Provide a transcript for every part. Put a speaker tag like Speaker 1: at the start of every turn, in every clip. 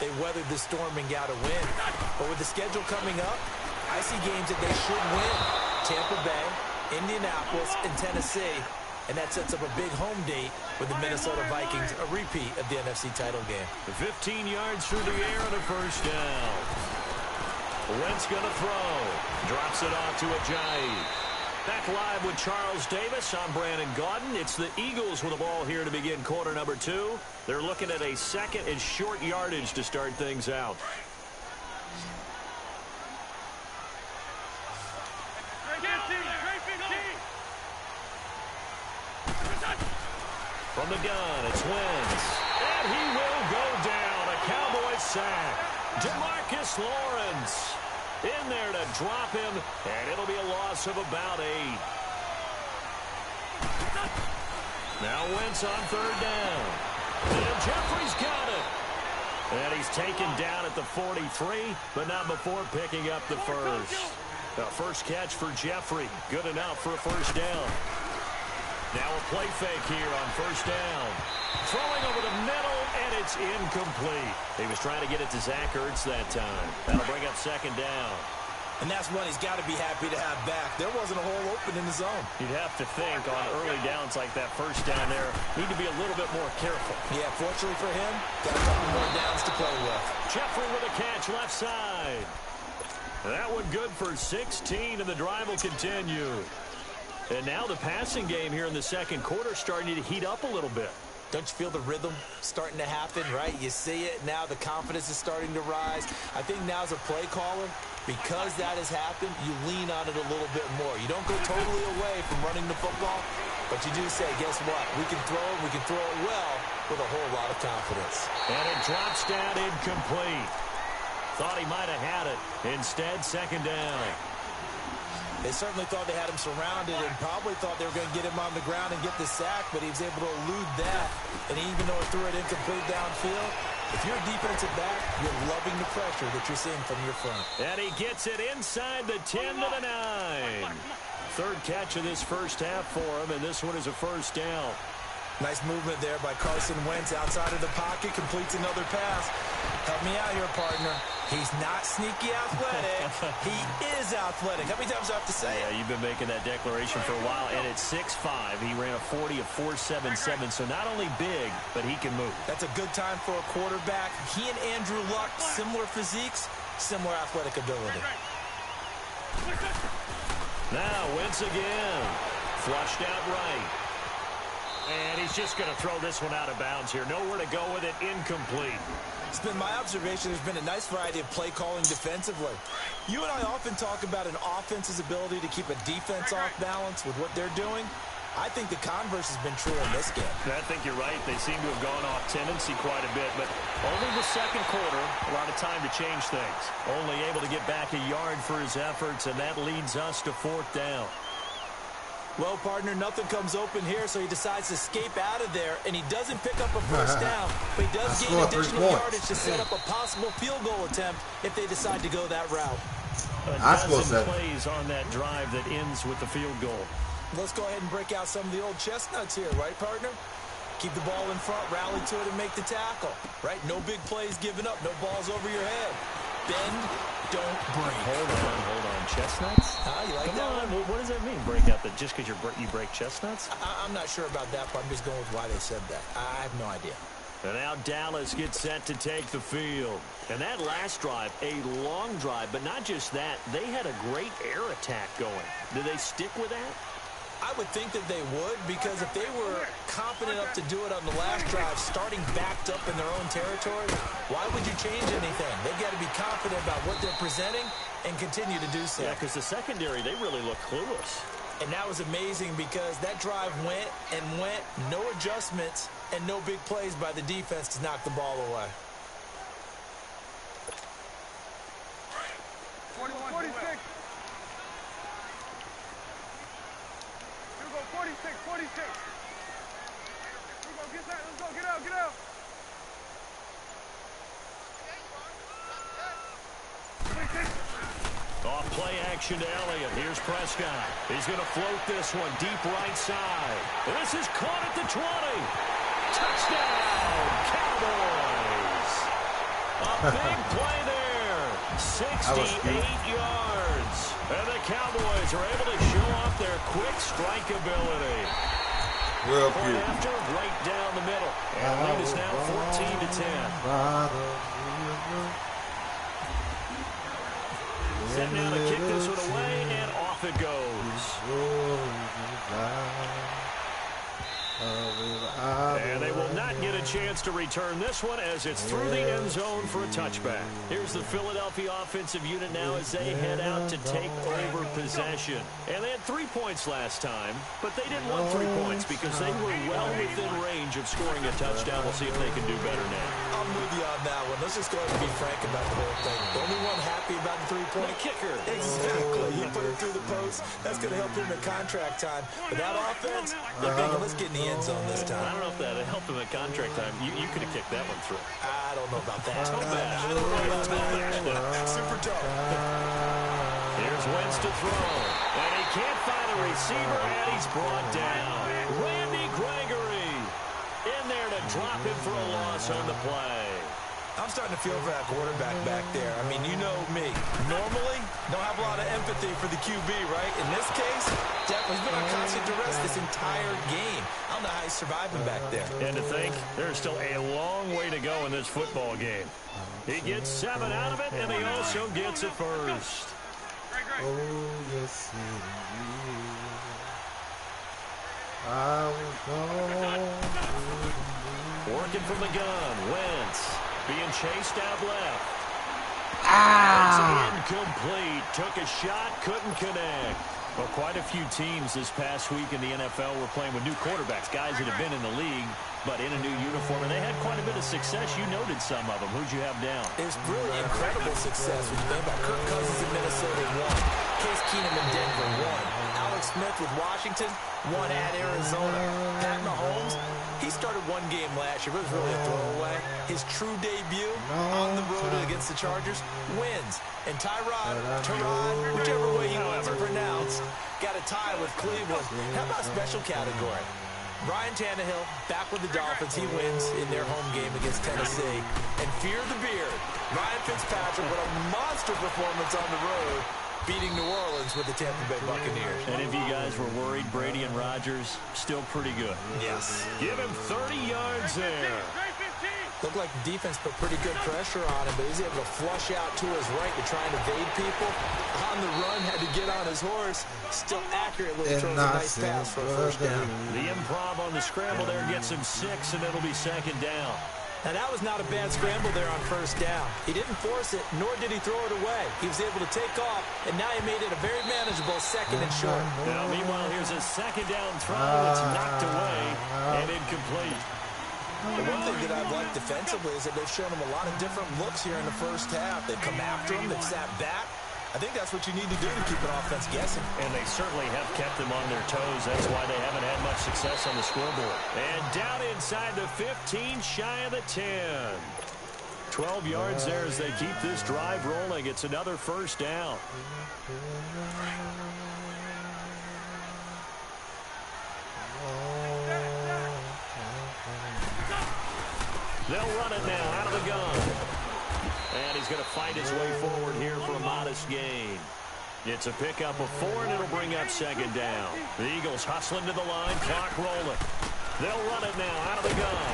Speaker 1: They weathered the storm and got a win. But with the schedule coming up, I see games that they should win. Tampa Bay, Indianapolis, and Tennessee. And that sets up a big home date with the Minnesota Vikings, a repeat of the NFC title game.
Speaker 2: 15 yards through the air and a first down. Wentz going to throw. Drops it off to Ajayi. Back live with Charles Davis. I'm Brandon Gaudin. It's the Eagles with the ball here to begin quarter number 2. They're looking at a second and short yardage to start things out. From the gun, it's Wentz. And he will go down. A Cowboys sack. DeMarcus Lawrence in there to drop him, and it'll be a loss of about 8. Now Wentz on third down. And Jeffrey's got it. And he's taken down at the 43, but not before picking up the first. The first catch for Jeffrey. Good enough for a first down. Now a play fake here on first down. Throwing over the middle, and it's incomplete. He was trying to get it to Zach Ertz that time. That'll bring up second down.
Speaker 1: And that's one he's got to be happy to have back. There wasn't a hole open in the zone.
Speaker 2: You'd have to think on early downs like that first down there, need to be a little bit more careful.
Speaker 1: Yeah, fortunately for him, got a couple more downs to play with.
Speaker 2: Jeffrey with a catch left side. That one good for 16, and the drive will continue. And now the passing game here in the second quarter starting to heat up a little bit.
Speaker 1: Don't you feel the rhythm starting to happen, right? You see it now. The confidence is starting to rise. I think now as a play caller, because that has happened, you lean on it a little bit more. You don't go totally away from running the football, but you do say, guess what? We can throw it. We can throw it well with a whole lot of confidence.
Speaker 2: And it drops down incomplete. Thought he might have had it. Instead, second down.
Speaker 1: They certainly thought they had him surrounded and probably thought they were going to get him on the ground and get the sack, but he was able to elude that. And even though he threw it incomplete downfield, if you're a defensive back, you're loving the pressure that you're seeing from your front.
Speaker 2: And he gets it inside the 10 to the 9. Third catch of this first half for him, and this one is a first down.
Speaker 1: Nice movement there by Carson Wentz outside of the pocket, completes another pass. Help me out here, partner. He's not sneaky athletic. He is athletic. How many times do I have to say it?
Speaker 2: Yeah, you've been making that declaration for a while, and at 6'5", he ran a 40 of 4.77, so not only big, but he can move.
Speaker 1: That's a good time for a quarterback. He and Andrew Luck, similar physiques, similar athletic ability.
Speaker 2: Now, Wentz again. Flushed out right. And he's just going to throw this one out of bounds here. Nowhere to go with it. Incomplete.
Speaker 1: It's been my observation there's been a nice variety of play calling defensively. You and I often talk about an offense's ability to keep a defense off balance with what they're doing. I think the converse has been true in this game.
Speaker 2: I think you're right. They seem to have gone off tendency quite a bit, but only the second quarter, a lot of time to change things. Only able to get back a yard for his efforts, and that leads us to fourth down.
Speaker 1: Well, partner, nothing comes open here, so he decides to escape out of there, and he doesn't pick up a first down, but he does gain additional yardage to set up a possible field goal attempt if they decide to go that route.
Speaker 2: A dozen plays on that drive that ends with the field goal.
Speaker 1: Let's go ahead and break out some of the old chestnuts here, right, partner? Keep the ball in front, rally to it, and make the tackle, right? No big plays given up, no balls over your head. Bend, don't break.
Speaker 2: Hold on. Chestnuts?
Speaker 1: You like that one?
Speaker 2: Well, what does that mean, break out? Just because you break chestnuts?
Speaker 1: I'm not sure about that part. I'm just going with why they said that. I have no idea.
Speaker 2: And now Dallas gets set to take the field. And that last drive, a long drive, but not just that. They had a great air attack going. Did they stick with that?
Speaker 1: I would think that they would, because if they were confident enough to do it on the last drive, starting backed up in their own territory, why would you change anything? They've got to be confident about what they're presenting and continue to do so.
Speaker 2: Yeah, because the secondary, they really look clueless.
Speaker 1: And that was amazing because that drive went and went, no adjustments, and no big plays by the defense to knock the ball away.
Speaker 3: 46. 46. Get that. Let's go. Get out.
Speaker 2: Off play action to Elliott. Here's Prescott. He's going to float this one deep right side. This is caught at the 20. Touchdown, Cowboys. A Big play there. 68 yards. And the Cowboys are able to show off their quick strike ability.
Speaker 4: Real
Speaker 2: Point
Speaker 4: cute.
Speaker 2: after, right down the middle. And the lead is now 14-10. Set now to kick this one away, and off it goes. And they will not get a chance to return this one as it's through the end zone for a touchback. Here's the Philadelphia offensive unit now as they head out to take over possession. And they had 3 points last time, but they didn't want 3 points because they were well within range of scoring a touchdown. We'll see if they can do better now.
Speaker 1: I'm with you on that one. Let's just go ahead and be frank about the whole thing. The only one happy about the three-point
Speaker 2: kicker.
Speaker 1: Exactly. He put it through the post. That's going to help him in contract time. But that offense, they're thinking, let's get in the end zone this time.
Speaker 2: I don't know if that helped him at contract time. You could have kicked that one through.
Speaker 1: I don't know about that.
Speaker 2: I don't know about that.
Speaker 1: Super tough.
Speaker 2: Here's Wentz to throw. And he can't find a receiver, and he's brought down. Randy Gregory in there to drop him for a loss on the play.
Speaker 1: I'm starting to feel for that quarterback back there. I mean, you know me. Normally, don't have a lot of empathy for the QB, right? In this case, definitely been on constant duress this entire game. I don't know how he's surviving back there.
Speaker 2: And to think, there's still a long way to go in this football game. He gets 7 out of it, and he also gets a first.
Speaker 4: Oh, yes, I will go.
Speaker 2: Working from the gun, Wentz being chased out left. It's incomplete. Took a shot, couldn't connect. Well, quite a few teams this past week in the NFL were playing with new quarterbacks, guys that have been in the league, but in a new uniform, and they had quite a bit of success. You noted some of them. Who'd you have down?
Speaker 1: It's really incredible success when you think about Kirk Cousins in Minnesota, 1. Case Keenum in Denver, 1. Alex Smith with Washington, 1 at Arizona. Pat Mahomes, he started 1 game last year, but it was really a throwaway. His true debut on the road against the Chargers wins. And Tyrod, whichever way he wants it pronounced, got a tie with Cleveland. How about special category? Ryan Tannehill back with the Dolphins. He wins in their home game against Tennessee. And fear the beard, Ryan Fitzpatrick with a monster performance on the road, beating New Orleans with the Tampa Bay Buccaneers.
Speaker 2: And if you guys were worried, Brady and Rodgers, still pretty good.
Speaker 1: Yes.
Speaker 2: Give him 30 yards there.
Speaker 1: Looked like the defense put pretty good pressure on him, but he's able to flush out to his right to try and evade people. On the run, had to get on his horse. Still accurately throws a nice pass for a first down.
Speaker 2: The improv on the scramble there gets him 6, and it'll be 2nd down.
Speaker 1: And that was not a bad scramble there on first down. He didn't force it, nor did he throw it away. He was able to take off, and now he made it a very manageable 2nd and short.
Speaker 2: Now, meanwhile, here's a 2nd down throw. It's knocked away and incomplete.
Speaker 1: The one thing that I've liked defensively is that they've shown him a lot of different looks here in the first half. They've come after him. They've sat back. I think that's what you need to do to keep an offense guessing.
Speaker 2: And they certainly have kept them on their toes. That's why they haven't had much success on the scoreboard. And down inside the 15, shy of the 10. 12 yards there as they keep this drive rolling. It's another first down. They'll run it now out of the gun. And he's going to fight his way forward here for a modest gain. It's a pickup of 4, and it'll bring up 2nd down. The Eagles hustling to the line, clock rolling. They'll run it now out of the gun.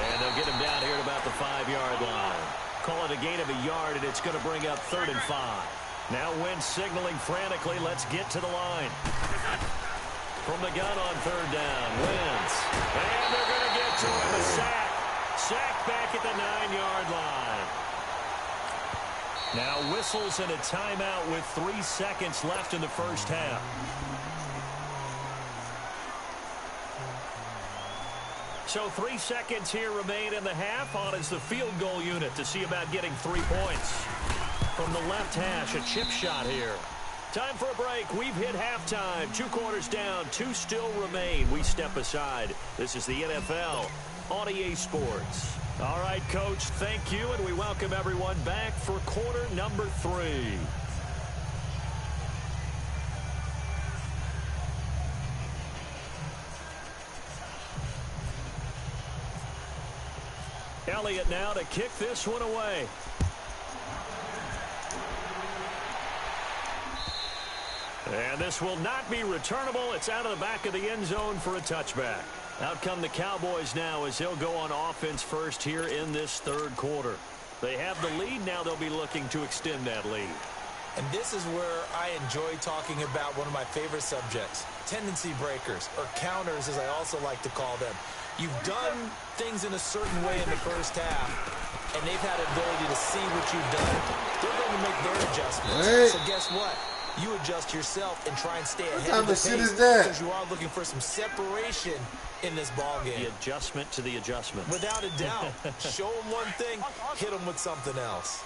Speaker 2: And they'll get him down here at about the 5-yard line. Call it a gain of a yard, and it's going to bring up 3rd and 5. Now Wentz signaling frantically, let's get to the line. From the gun on 3rd down, Wentz. And they're going to get to him, a sack. Sack back at the 9-yard line. Now whistles and a timeout with 3 seconds left in the first half. So 3 seconds here remain in the half. On is the field goal unit to see about getting 3 points. From the left hash, a chip shot here. Time for a break. We've hit halftime. 2 quarters down, 2 still remain. We step aside. This is the NFL on EA Sports. All right, Coach, thank you, and we welcome everyone back for quarter number 3. Now Elliott now to kick this one away. And this will not be returnable. It's out of the back of the end zone for a touchback. Out come the Cowboys now as they'll go on offense first here in this third quarter. They have the lead. Now they'll be looking to extend that lead.
Speaker 1: And this is where I enjoy talking about one of my favorite subjects, tendency breakers, or counters as I also like to call them. You've done things in a certain way in the first half, and they've had the ability to see what you've done. They're going to make their adjustments.
Speaker 4: Hey.
Speaker 1: So guess what? You adjust yourself and try and stay
Speaker 4: What
Speaker 1: ahead of the
Speaker 4: type of shit
Speaker 1: pace
Speaker 4: is that?
Speaker 1: because you are looking for some separation in this ball game.
Speaker 2: The adjustment to the adjustment.
Speaker 1: Without a doubt. Show them one thing, hit them with something else.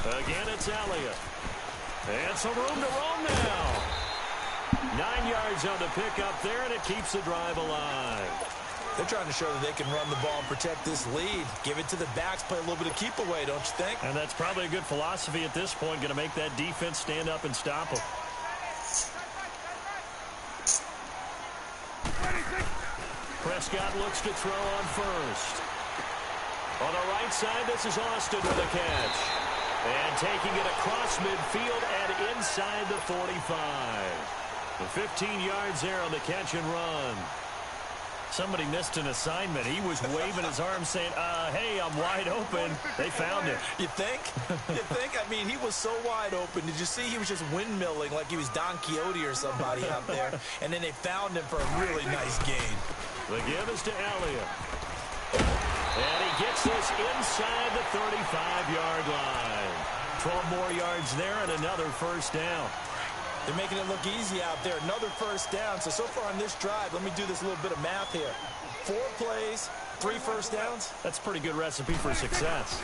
Speaker 2: Again, it's Elliott. And some room to roam now. 9 yards on the pickup there, and it keeps the drive alive.
Speaker 1: They're trying to show that they can run the ball and protect this lead. Give it to the backs, play a little bit of keep away, don't you think?
Speaker 2: And that's probably a good philosophy at this point, going to make that defense stand up and stop them. Prescott looks to throw on first. On the right side, this is Austin with a catch. And taking it across midfield and inside the 45. The 15 yards there on the catch and run. Somebody missed an assignment. He was waving his arm saying, hey, I'm wide open. They found him.
Speaker 1: You think? You think? I mean, he was so wide open. Did you see he was just windmilling like he was Don Quixote or somebody out there? And then they found him for a really nice gain.
Speaker 2: The give is to Elliott. And he gets this inside the 35-yard line. 12 more yards there and another first down.
Speaker 1: They're making it look easy out there. Another first down. So far on this drive, let me do this little bit of math here. 4 plays, 3 first downs.
Speaker 2: That's a pretty good recipe for success.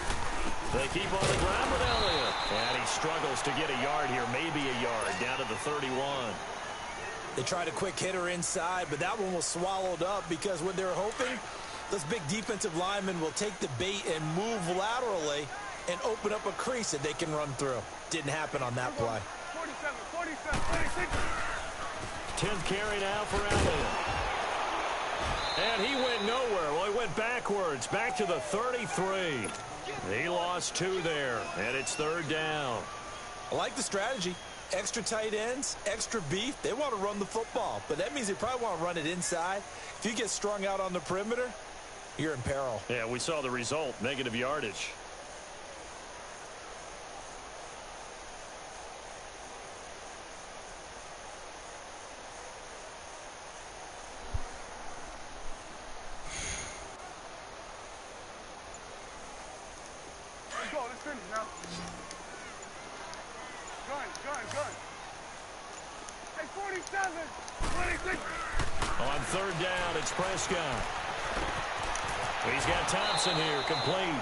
Speaker 2: They keep on the ground with Elliott. And he struggles to get a yard here, maybe a yard, down to the 31.
Speaker 1: They tried a quick hitter inside, but that one was swallowed up because what they're hoping, those big defensive linemen will take the bait and move laterally and open up a crease that they can run through. Didn't happen on that play.
Speaker 2: 10th carry now for Elliott. And he went nowhere. Well, he went backwards, back to the 33. He lost 2 there, and it's third down.
Speaker 1: I like the strategy. Extra tight ends, extra beef. They want to run the football, but that means they probably want to run it inside. If you get strung out on the perimeter, you're in peril.
Speaker 2: Yeah, we saw the result, negative yardage.
Speaker 3: Let's finish now. Gun. Hey, 47, 26.
Speaker 2: On third down, it's Prescott. He's got Thompson here, complete.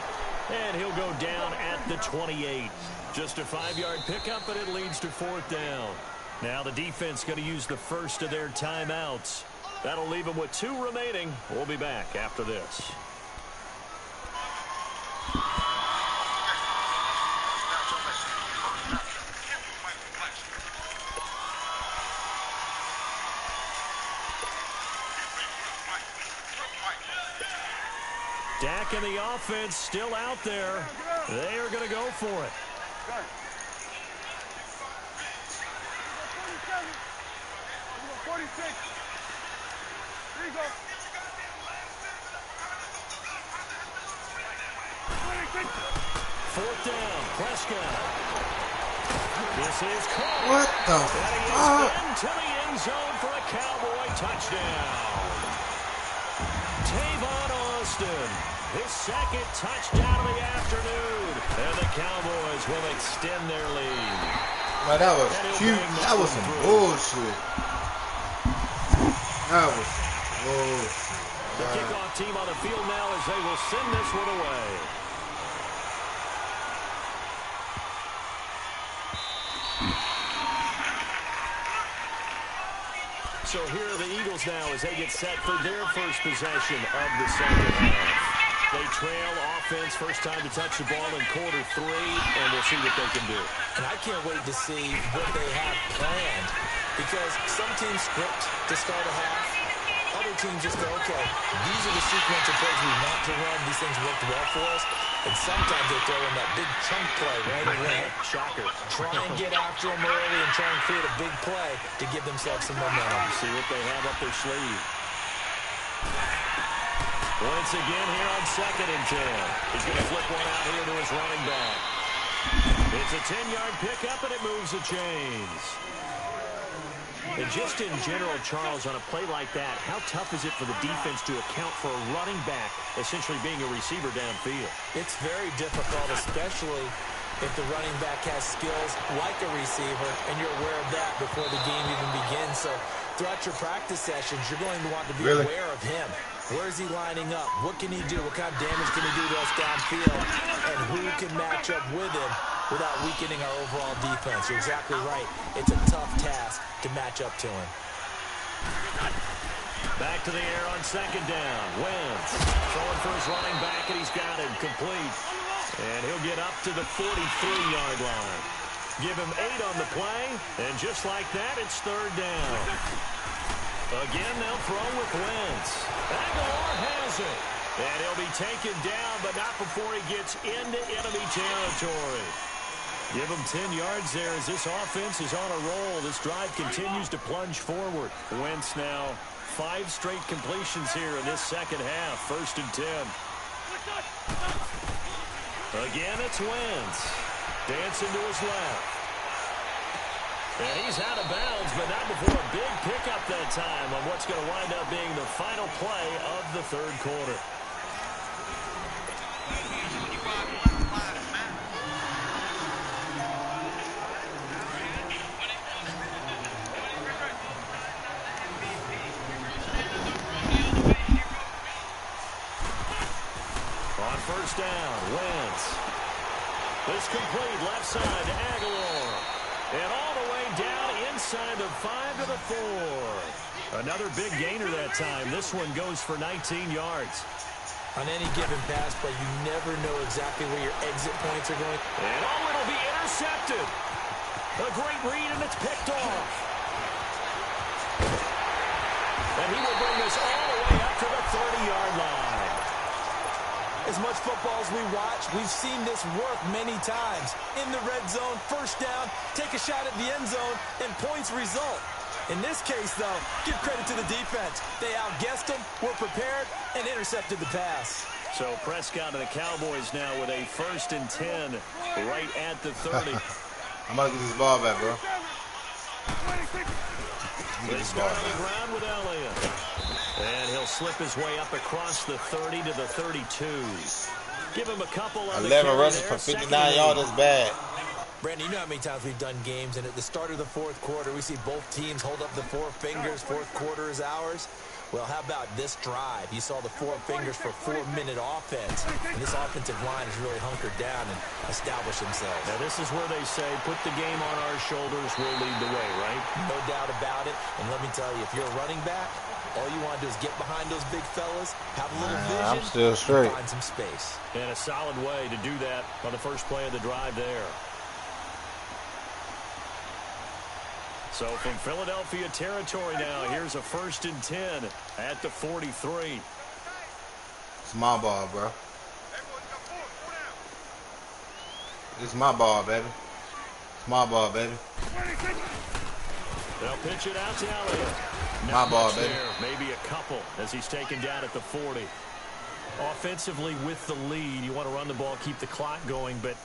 Speaker 2: And he'll go down at the 28. Just a 5-yard pickup, but it leads to fourth down. Now the defense going to use the first of their timeouts. That'll leave them with 2 remaining. We'll be back after this. Dak and the offense still out there. They are going to go for it.
Speaker 3: 46. Here you go. 26.
Speaker 2: Fourth down, Prescott. This is caught.
Speaker 4: What the fuck?
Speaker 2: Into the end zone for a Cowboy touchdown. Tavon Austin, his second touchdown of the afternoon. And the Cowboys will extend their lead.
Speaker 4: Well, that was cute. That was some bullshit. That was bullshit.
Speaker 2: The kickoff team on the field now as they will send this one away. So here are the Eagles now as they get set for their first possession of the second half. They trail offense, first time to touch the ball in quarter 3, and we'll see what they can do.
Speaker 1: And I can't wait to see what they have planned, because some teams script to start a half. Other teams just go, okay, these are the sequence of plays we want to run. These things worked well for us. And sometimes they throw in that big chunk play right away.
Speaker 2: Shocker.
Speaker 1: Try and get after them early and try and create a big play to give themselves some momentum.
Speaker 2: See what they have up their sleeve. Once again here on 2nd and 10. He's going to flip one out here to his running back. It's a 10-yard pickup, and it moves the chains. And just in general, Charles, on a play like that, how tough is it for the defense to account for a running back essentially being a receiver downfield?
Speaker 1: It's very difficult, especially if the running back has skills like a receiver, and you're aware of that before the game even begins. So throughout your practice sessions, you're going to want to be aware of him. Where is he lining up? What can he do? What kind of damage can he do to us downfield? And who can match up with him without weakening our overall defense? You're exactly right. It's a tough task to match up to him.
Speaker 2: Back to the air on 2nd down. Wentz throwing for his running back, and he's got it complete. And he'll get up to the 43-yard line. Give him 8 on the play, and just like that, it's 3rd down. Again, they'll throw with Wentz. Aguilar has it. And he'll be taken down, but not before he gets into enemy territory. Give him 10 yards there as this offense is on a roll. This drive continues to plunge forward. Wentz now 5 straight completions here in this second half. 1st and 10. Again, it's Wentz. Dancing to his left. And he's out of bounds, but not before a big pickup that time on what's going to wind up being the final play of the 3rd quarter. On 1st down, Wentz. This complete left side to Aguilar. And all the way down inside the 5 to the 4. Another big gainer that time. This one goes for 19 yards.
Speaker 1: On any given pass play, you never know exactly where your exit points are going.
Speaker 2: And it'll be intercepted. A great read, and it's picked off. And he will bring this all the way up to the 30-yard line.
Speaker 1: As much football as we watch, we've seen this work many times. In the red zone, 1st down, take a shot at the end zone, and points result. In this case, though, give credit to the defense. They outguessed them, were prepared, and intercepted the pass.
Speaker 2: So Prescott and the Cowboys now with a 1st and 10 right at the 30.
Speaker 4: I'm about to get this ball back, bro.
Speaker 2: They start on the ground with Elliott. And he'll slip his way up across the 30 to the 32. Give him a couple of
Speaker 4: 11 rushes for 59 yards. That's bad.
Speaker 1: Brandon, you know how many times we've done games, and at the start of the 4th quarter, we see both teams hold up the 4 fingers. 4th quarter is ours. Well, how about this drive? You saw the 4 fingers for 4-minute offense. And this offensive line has really hunkered down and established themselves.
Speaker 2: Now, this is where they say, put the game on our shoulders, we'll lead the way, right?
Speaker 1: No doubt about it. And let me tell you, if you're a running back, all you want to do is get behind those big fellas, have a little vision,
Speaker 4: I'm still straight.
Speaker 1: And find some space.
Speaker 2: And a solid way to do that on the first play of the drive there. So from Philadelphia territory now, here's a 1st and 10 at the 43.
Speaker 4: It's my ball, bro. It's my ball, baby. It's my ball, baby.
Speaker 2: They'll pitch it out to Elliott.
Speaker 4: My ball, baby.
Speaker 2: There, maybe a couple as he's taken down at the 40. Offensively with the lead, you want to run the ball, keep the clock going, but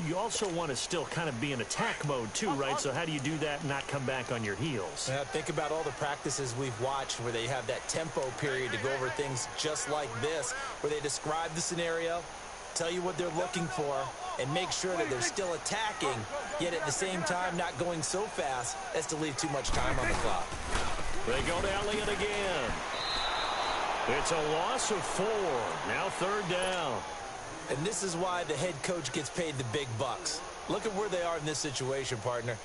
Speaker 2: you also want to still kind of be in attack mode too, right? So how do you do that and not come back on your heels?
Speaker 1: Yeah, think about all the practices we've watched where they have that tempo period to go over things just like this, where they describe the scenario, tell you what they're looking for, and make sure that they're still attacking, yet at the same time not going so fast as to leave too much time on the clock.
Speaker 2: They go to Elliott again. It's a loss of 4. Now 3rd down.
Speaker 1: And this is why the head coach gets paid the big bucks. Look at where they are in this situation, partner.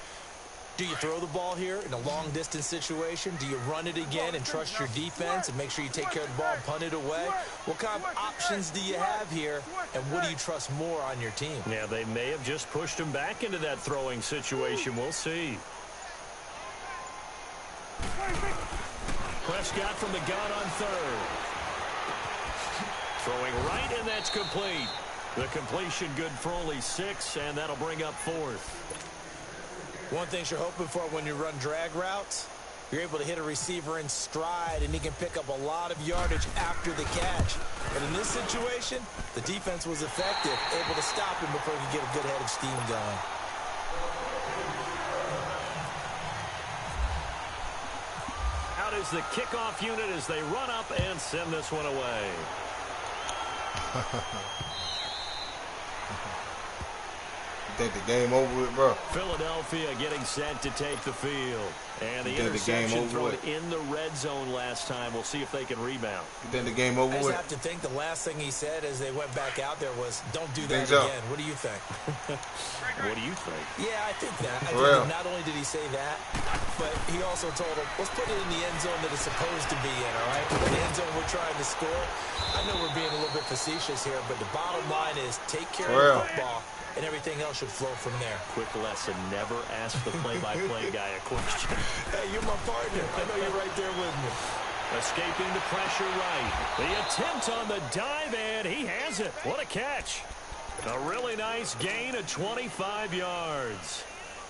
Speaker 1: Do you throw the ball here in a long-distance situation? Do you run it again and trust your defense and make sure you take care of the ball and punt it away? What kind of options do you have here, and what do you trust more on your team?
Speaker 2: Yeah, they may have just pushed him back into that throwing situation. We'll see. Prescott from the gun on third. Throwing right, and that's complete. The completion good for only 6, and that'll bring up 4th.
Speaker 1: One thing you're hoping for when you run drag routes, you're able to hit a receiver in stride, and he can pick up a lot of yardage after the catch. But in this situation, the defense was effective, able to stop him before he could get a good head of steam going.
Speaker 2: Out is the kickoff unit as they run up and send this one away.
Speaker 4: Think the game over with, bro?
Speaker 2: Philadelphia getting set to take the field. And the interception thrown in the red zone last time. We'll see if they can rebound.
Speaker 4: You think the game over with?
Speaker 1: I just have to think the last thing he said as they went back out there was, don't do that again. What do you think?
Speaker 2: What do you think?
Speaker 1: Yeah, I think that. I think not only did he say that, but he also told him, let's put it in the end zone that it's supposed to be in, all right? The end zone we're trying to score. I know we're being a little bit facetious here, but the bottom line is take care of the football, and everything else should flow from there. Quick lesson, never ask the play-by-play guy a question. Hey, you're my partner. I know you're right there with me.
Speaker 2: Escaping the pressure right. The attempt on the dive, and he has it. What a catch. A really nice gain of 25 yards.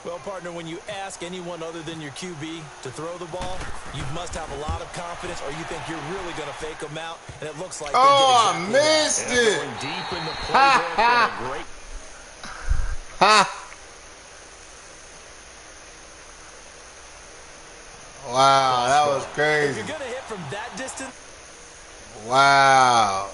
Speaker 1: Well, partner, when you ask anyone other than your QB to throw the ball, you must have a lot of confidence, or you think you're really going to fake them out, and it looks like they did exactly
Speaker 4: I missed it.
Speaker 2: Going deep in the playbook. Great.
Speaker 4: Wow, that was crazy.
Speaker 1: If you're going to hit from that distance.
Speaker 4: Wow.